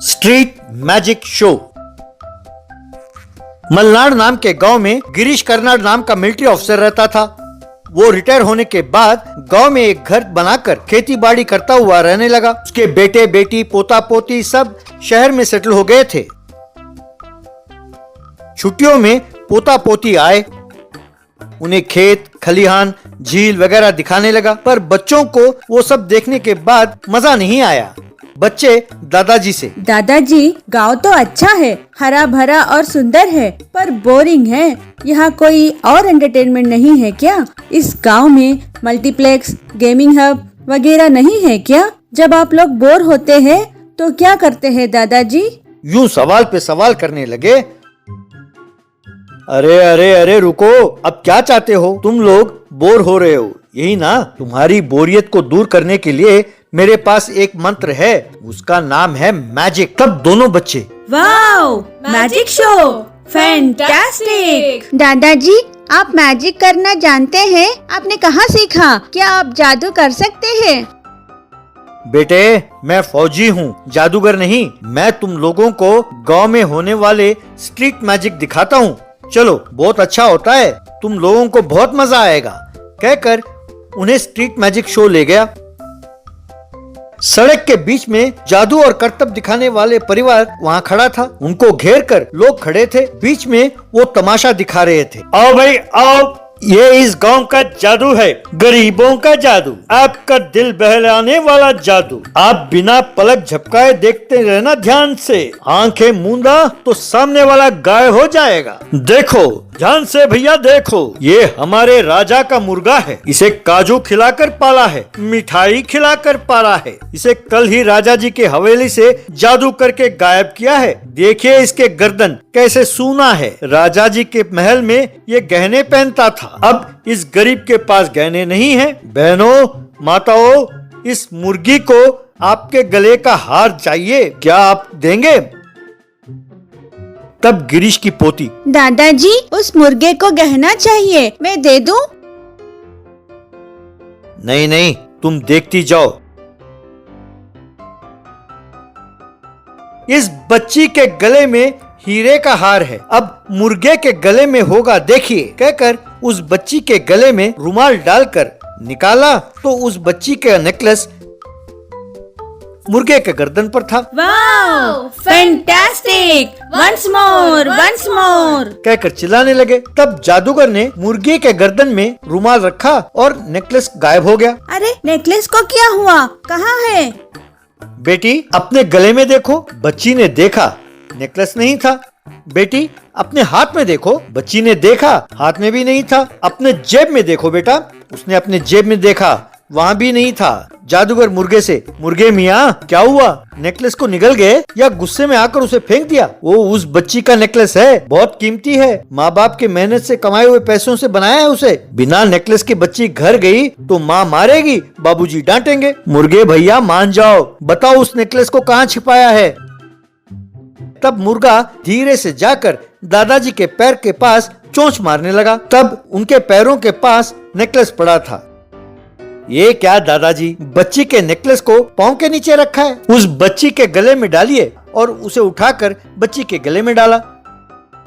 Street magic show. Malnad नाम के गांव में गिरीश कर्नाड नाम का मिलिट्री ऑफिसर रहता था। वो रिटायर होने के बाद गांव में एक घर बनाकर खेती बाड़ी करता हुआ रहने लगा। उसके बेटे बेटी पोता पोती सब शहर में सेटल हो गए थे। छुट्टियों में पोता पोती आए, उन्हें खेत खलिहान झील वगैरह दिखाने लगा, पर बच्चों को वो सब देखने के बाद मजा नहीं आया। बच्चे दादाजी से, दादाजी गांव तो अच्छा है, हरा भरा और सुंदर है, पर बोरिंग है। यहाँ कोई और एंटरटेनमेंट नहीं है क्या? इस गांव में मल्टीप्लेक्स, गेमिंग हब वगैरह नहीं है क्या? जब आप लोग बोर होते हैं तो क्या करते हैं दादाजी? यूं सवाल पे सवाल करने लगे। अरे अरे अरे रुको, अब क्या चाहते हो? तुम लोग बोर हो रहे हो, यही ना? तुम्हारी बोरियत को दूर करने के लिए मेरे पास एक मंत्र है, उसका नाम है मैजिक। तब दोनों बच्चे, वाओ, मैजिक शो, फैंटास्टिक! दादाजी आप मैजिक करना जानते हैं? आपने कहाँ सीखा? क्या आप जादू कर सकते हैं? बेटे मैं फौजी हूँ, जादूगर नहीं। मैं तुम लोगों को गांव में होने वाले स्ट्रीट मैजिक दिखाता हूँ। चलो, बहुत अच्छा होता है, तुम लोगों को बहुत मजा आएगा। कहकर उन्हें स्ट्रीट मैजिक शो ले गया। सड़क के बीच में जादू और करतब दिखाने वाले परिवार वहाँ खड़ा था। उनको घेर कर लोग खड़े थे। बीच में वो तमाशा दिखा रहे थे। आओ भाई आओ, ये इस गांव का जादू है, गरीबों का जादू, आपका दिल बहलाने वाला जादू। आप बिना पलक झपकाए देखते रहना ध्यान से। आंखें मूंदा तो सामने वाला गायब हो जाएगा। देखो ध्यान से भैया, देखो ये हमारे राजा का मुर्गा है। इसे काजू खिलाकर पाला है, मिठाई खिलाकर पाला है। इसे कल ही राजा जी के हवेली से जादू करके गायब किया है। देखिए इसके गर्दन कैसे सूना है। राजा जी के महल में ये गहने पहनता था, अब इस गरीब के पास गहने नहीं है। बहनों माताओं, इस मुर्गी को आपके गले का हार चाहिए, क्या आप देंगे? तब गिरीश की पोती, दादाजी उस मुर्गे को गहना चाहिए, मैं दे दूं? नहीं नहीं, तुम देखती जाओ। इस बच्ची के गले में हीरे का हार है, अब मुर्गे के गले में होगा देखिए। कहकर उस बच्ची के गले में रुमाल डालकर निकाला तो उस बच्ची का नेकलेस मुर्गे के गर्दन पर था। Wow, fantastic! Once more, once more! कहकर चिल्लाने लगे। तब जादूगर ने मुर्गे के गर्दन में रुमाल रखा और नेकलेस गायब हो गया। अरे नेकलेस को क्या हुआ? कहाँ है? बेटी अपने गले में देखो। बच्ची ने देखा, नेकलेस नहीं था। बेटी अपने हाथ में देखो। बच्ची ने देखा, हाथ में भी नहीं था। अपने जेब में देखो बेटा। उसने अपने जेब में देखा, वहाँ भी नहीं था। जादूगर मुर्गे से, मुर्गे मियाँ क्या हुआ? नेकलेस को निगल गए या गुस्से में आकर उसे फेंक दिया? वो उस बच्ची का नेकलेस है, बहुत कीमती है। माँ बाप के मेहनत से कमाए हुए पैसों से बनाया है उसे। बिना नेकलेस के बच्ची घर गई तो माँ मारेगी, बाबूजी डांटेंगे। मुर्गे भैया मान जाओ, बताओ उस नेकलेस को कहाँ छिपाया है? तब मुर्गा धीरे से जाकर दादाजी के पैर के पास चोंच मारने लगा। तब उनके पैरों के पास नेकलेस पड़ा था। ये क्या दादाजी, बच्ची के नेकलेस को पाँव के नीचे रखा है? उस बच्ची के गले में डालिए। और उसे उठाकर बच्ची के गले में डाला।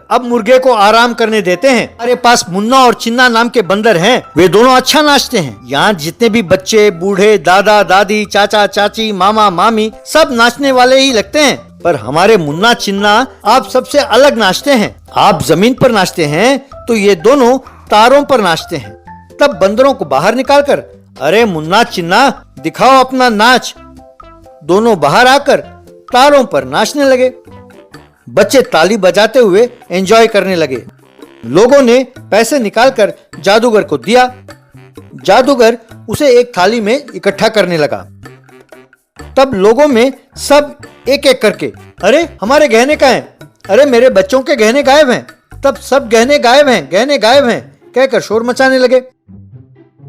अब मुर्गे को आराम करने देते हैं। हमारे पास मुन्ना और चिन्ना नाम के बंदर हैं, वे दोनों अच्छा नाचते हैं। यहाँ जितने भी बच्चे बूढ़े दादा दादी चाचा चाची मामा मामी सब नाचने वाले ही लगते हैं, पर हमारे मुन्ना चिन्ना आप सबसे अलग नाचते हैं। आप जमीन पर नाचते हैं तो ये दोनों तारों पर नाचते हैं। तब बंदरों को बाहर निकालकर, अरे मुन्ना चिन्ना दिखाओ अपना नाच। दोनों बाहर आकर तारों पर नाचने लगे। बच्चे ताली बजाते हुए एंजॉय करने लगे। लोगों ने पैसे निकालकर जादूगर को दिया। जादूगर उसे एक थाली में इकट्ठा करने लगा। तब लोगों में सब एक एक करके, अरे हमारे गहने कहाँ हैं? अरे मेरे बच्चों के गहने गायब हैं। तब सब गहने गायब हैं, गहने गायब हैं कहकर शोर मचाने लगे।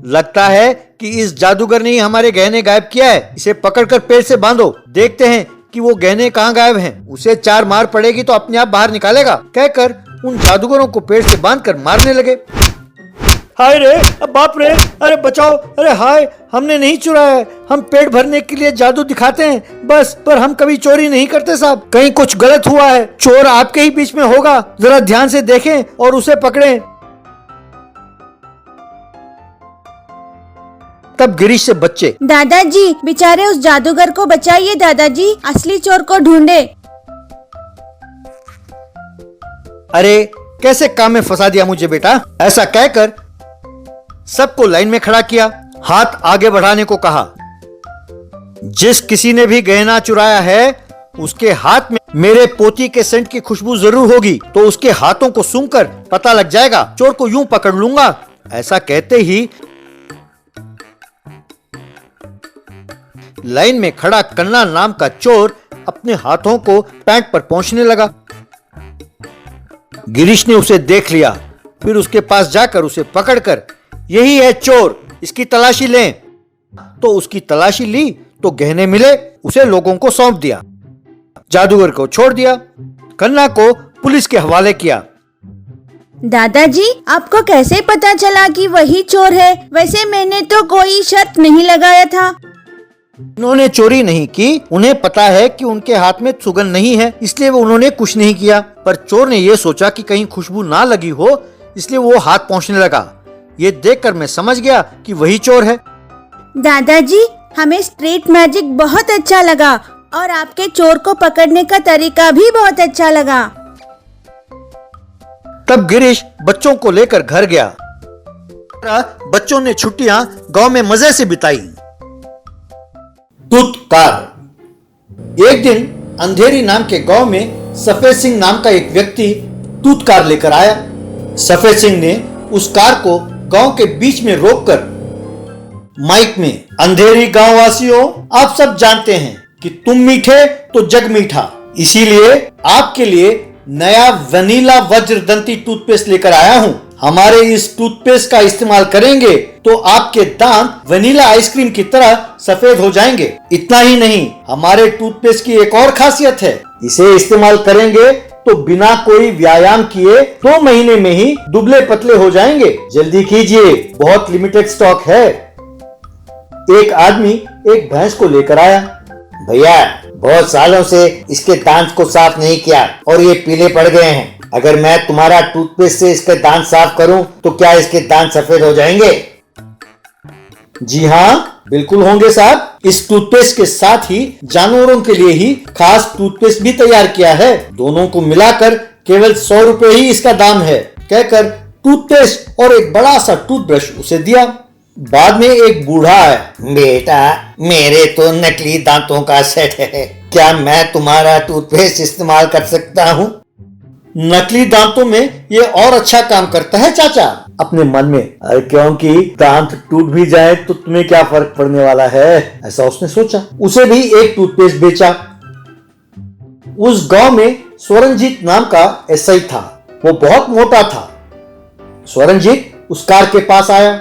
लगता है कि इस जादूगर ने ही हमारे गहने गायब किया है। इसे पकड़कर पेड़ से बांधो, देखते हैं कि वो गहने कहाँ गायब हैं। उसे 4 मार पड़ेगी तो अपने आप बाहर निकालेगा। कहकर उन जादूगरों को पेड़ से बांधकर मारने लगे। हाय रे, बाप रे, अरे बचाओ, अरे हाय, हमने नहीं चुराया है, हम पेट भरने के लिए जादू दिखाते हैं बस, पर हम कभी चोरी नहीं करते साहब, कहीं कुछ गलत हुआ है, चोर आपके ही बीच में होगा, जरा ध्यान से देखें और उसे पकड़ें। तब गिरीश से बच्चे, दादाजी बेचारे उस जादूगर को बचाइए दादाजी, असली चोर को ढूंढे। अरे कैसे काम में फंसा दिया मुझे बेटा। ऐसा कहकर सबको लाइन में खड़ा किया, हाथ आगे बढ़ाने को कहा। जिस किसी ने भी गहना चुराया है उसके हाथ में मेरे पोती के सेंट की खुशबू जरूर होगी, तो उसके हाथों को सूंघकर पता लग जाएगा, चोर को यूं पकड़ लूंगा। ऐसा कहते ही लाइन में खड़ा कन्ना नाम का चोर अपने हाथों को पैंट पर पोंछने लगा। गिरीश ने उसे देख लिया, फिर उसके पास जाकर उसे पकड़कर, यही है चोर, इसकी तलाशी लें। तो उसकी तलाशी ली तो गहने मिले, उसे लोगों को सौंप दिया, जादूगर को छोड़ दिया, कन्ना को पुलिस के हवाले किया। दादाजी आपको कैसे पता चला कि वही चोर है? वैसे मैंने तो कोई शर्त नहीं लगाया था। उन्होंने चोरी नहीं की, उन्हें पता है कि उनके हाथ में सुगंध नहीं है, इसलिए वो उन्होंने कुछ नहीं किया। पर चोर ने ये सोचा कि कहीं खुशबू ना लगी हो, इसलिए वो हाथ पोंछने लगा। ये देखकर मैं समझ गया कि वही चोर है। दादाजी हमें स्ट्रीट मैजिक बहुत अच्छा लगा और आपके चोर को पकड़ने का तरीका भी बहुत अच्छा लगा। तब गिरीश बच्चों को लेकर घर गया। बच्चों ने छुट्टियां गांव में मजे से बिताई। टूथकार। एक दिन अंधेरी नाम के गांव में सफेद सिंह नाम का एक व्यक्ति टूथकार लेकर आया। सफेद सिंह ने उस कार को गांव के बीच में रोककर माइक में, अंधेरी गांव वासियों, आप सब जानते हैं कि तुम मीठे तो जग मीठा, इसीलिए आपके लिए नया वनीला वज्रदंती टूथपेस्ट लेकर आया हूं। हमारे इस टूथपेस्ट का इस्तेमाल करेंगे तो आपके दांत वनीला आइसक्रीम की तरह सफेद हो जाएंगे। इतना ही नहीं, हमारे टूथपेस्ट की एक और खासियत है, इसे इस्तेमाल करेंगे तो बिना कोई व्यायाम किए 2 महीने में ही दुबले पतले हो जाएंगे। जल्दी कीजिए, बहुत लिमिटेड स्टॉक है। एक आदमी एक भैंस को लेकर आया। भैया बहुत सालों से इसके दांत को साफ नहीं किया और ये पीले पड़ गए हैं। अगर मैं तुम्हारा टूथपेस्ट से इसके दांत साफ करूं तो क्या इसके दांत सफेद हो जाएंगे? जी हाँ, बिल्कुल होंगे साहब। इस टूथपेस्ट के साथ ही जानवरों के लिए ही खास टूथपेस्ट भी तैयार किया है। दोनों को मिलाकर केवल 100 रुपए ही इसका दाम है, कहकर टूथपेस्ट और एक बड़ा सा टूथब्रश उसे दिया। बाद में एक बूढ़ा आया। बेटा मेरे तो नकली दांतों का सेट है, क्या मैं तुम्हारा टूथपेस्ट इस्तेमाल कर सकता हूँ? नकली दांतों में ये और अच्छा काम करता है चाचा। अपने मन में, अरे क्योंकि दांत टूट भी जाए तो तुम्हें क्या फर्क पड़ने वाला है, ऐसा उसने सोचा। उसे भी एक टूथपेस्ट बेचा। उस गांव में स्वरंजीत नाम का एसआई था। वो बहुत मोटा था। स्वरंजीत उस कार के पास आया।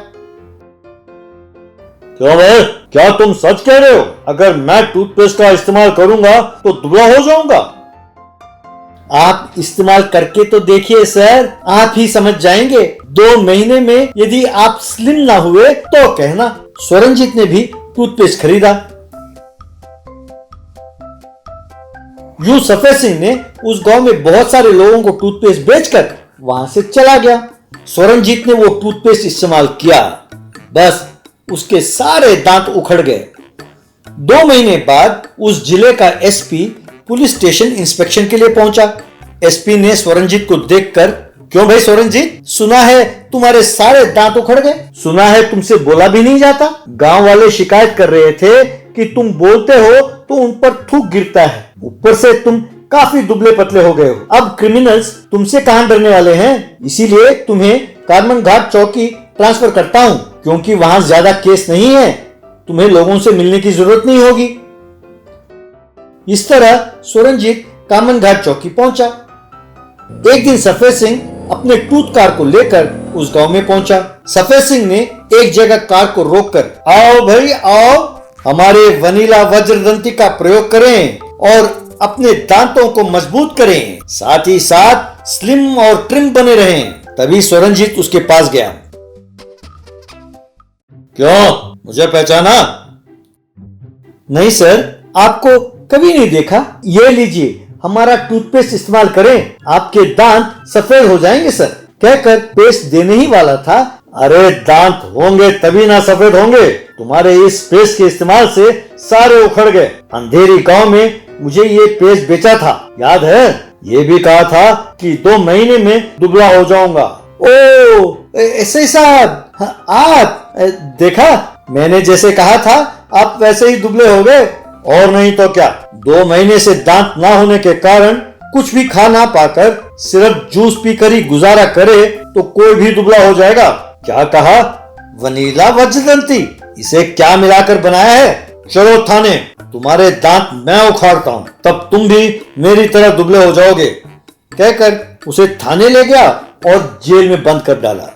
क्यों भाई, क्या तुम सच कह रहे हो? अगर मैं टूथपेस्ट का इस्तेमाल करूंगा तो दुबला हो जाऊंगा। आप इस्तेमाल करके तो देखिए सर, आप ही समझ जाएंगे। 2 महीने में यदि आप स्लिम ना हुए तो कहना। स्वरंजीत ने भी टूथपेस्ट खरीदा। यूं सफेद सिंह ने उस गांव में बहुत सारे लोगों को टूथपेस्ट बेचकर वहां से चला गया। स्वरंजीत ने वो टूथपेस्ट इस्तेमाल किया, बस उसके सारे दांत उखड़ गए। 2 महीने बाद उस जिले का एसपी पुलिस स्टेशन इंस्पेक्शन के लिए पहुंचा। एसपी ने स्वरंजीत को देखकर, क्यों भाई स्वरंजीत, सुना है तुम्हारे सारे दांत उखड़ गए? सुना है तुमसे बोला भी नहीं जाता। गांव वाले शिकायत कर रहे थे कि तुम बोलते हो तो उन पर थूक गिरता है, ऊपर से तुम काफी दुबले पतले हो गए हो। अब क्रिमिनल्स तुमसे कहां डरने वाले हैं, इसीलिए तुम्हें कारमन घाट चौकी ट्रांसफर करता हूं, क्योंकि वहां ज्यादा केस नहीं है, तुम्हें लोगों से मिलने की जरूरत नहीं होगी। इस तरह स्वरंजीत कामन घाट चौकी पहुंचा। एक दिन सफेद सिंह अपने टूथ कार को लेकर उस गांव में पहुंचा। सफेद सिंह ने एक जगह कार को रोककर, आओ भाई आओ, हमारे वनीला वज्रदंती का प्रयोग करें और अपने दांतों को मजबूत करें, साथ ही साथ स्लिम और ट्रिम बने रहें। तभी स्वरंजीत उसके पास गया। क्यों, मुझे पहचाना? नहीं सर, आपको कभी नहीं देखा। ये लीजिए, हमारा टूथपेस्ट इस्तेमाल करें, आपके दांत सफेद हो जाएंगे सर। कहकर पेस्ट देने ही वाला था। अरे दांत होंगे तभी ना सफेद होंगे। तुम्हारे इस पेस्ट के इस्तेमाल से सारे उखड़ गए। अंधेरी गांव में मुझे ये पेस्ट बेचा था, याद है? ये भी कहा था कि 2 महीने में दुबला हो जाऊंगा। ओ ऐसे साहब, आप देखा, मैंने जैसे कहा था आप वैसे ही दुबले हो गए। और नहीं तो क्या, 2 महीने से दांत ना होने के कारण कुछ भी खा ना पाकर सिर्फ जूस पीकर ही गुजारा करे तो कोई भी दुबला हो जाएगा। क्या कहा? वनीला वज्रदंती, इसे क्या मिलाकर बनाया है? चलो थाने, तुम्हारे दांत मैं उखाड़ता हूँ, तब तुम भी मेरी तरह दुबले हो जाओगे। कहकर उसे थाने ले गया और जेल में बंद कर डाला।